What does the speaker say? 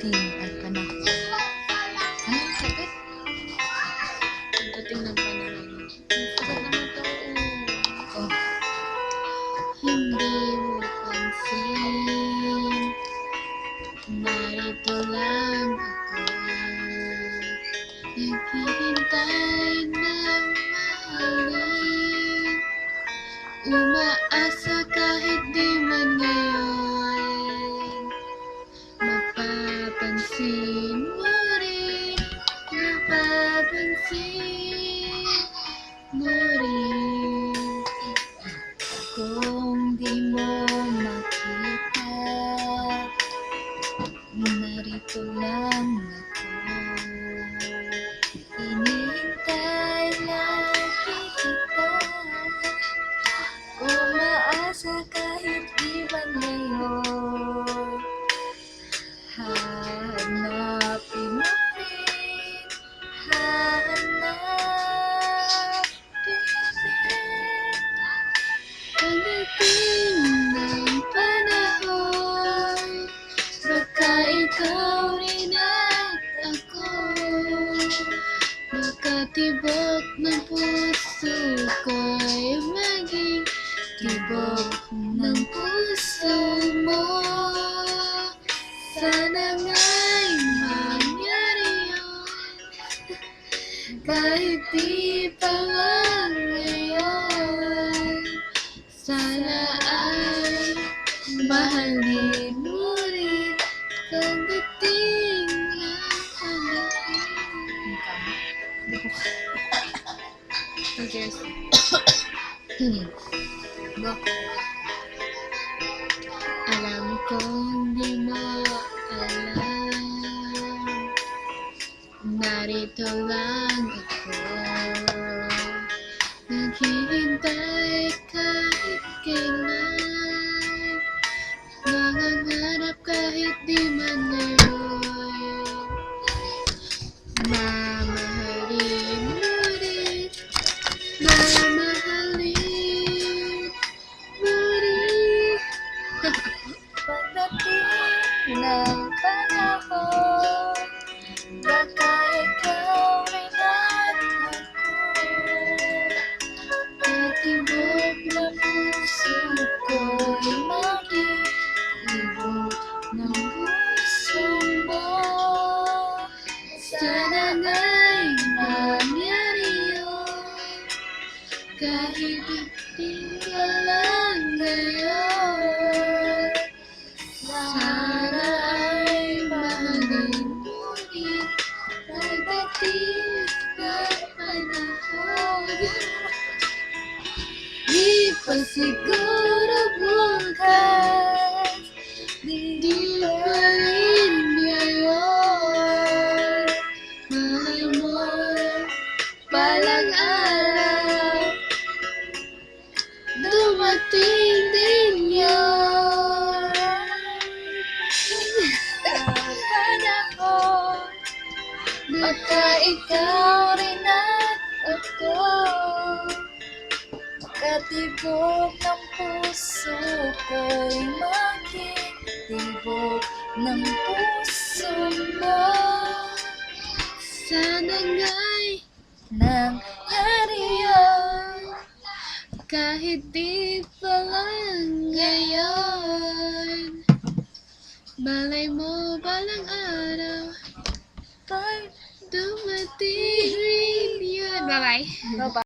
Pagdating ay panahon. Ay, sagot. Pagdating ng panahon. Sagot naman to. Oh, Hindi mo pansin, narito lang ako. Naghihintay ng mahalin, umaasa kahit di man ngayon. Mapapansin mo rin, mapapansin mo rin. Kung di mo makita, narito lang ako. Hinihintay lagi kita, umaasa kahit di man ngayon. Hanapin mo rin, hanapin rin. Pagdating ng panahon, baka ikaw rin at ako. Baka tibok ng puso ko'y maging tibok ng puso mo. Sana nga'y mangyari yun, kahit di pa lang ngayon. Sana ay mahalin mo rin pagdating ng panahon. hindi ko Cheers. Go. Alam kong di mo alam, narito lang ako. Naghihintay kahit kailan, nangangarap kahit di man ngayon. Mamahalin mo rin, mamahalin mo rin. Pagdating ng panahon, baka ikaw rin at ako. Katibok na puso ko'y maging tibok ng puso mo. Sana nga'y mangyari yun, kahit di ka lang ngayon. Sana ay mahalin mo rin pagdating ng panahon. Di pa siguro bukas, di pa rin ngayon. Mahal mo palang araw, dumating din yun. Panahon, baka ikaw rin at ako. Katibok ng puso ko'y maging tibok ng puso mo. Sana nga'y Nangyari yun, kahit di pa lang ngayon. Malay mo balang araw, bye. dumating rin yun. Bye-bye. Bye-bye.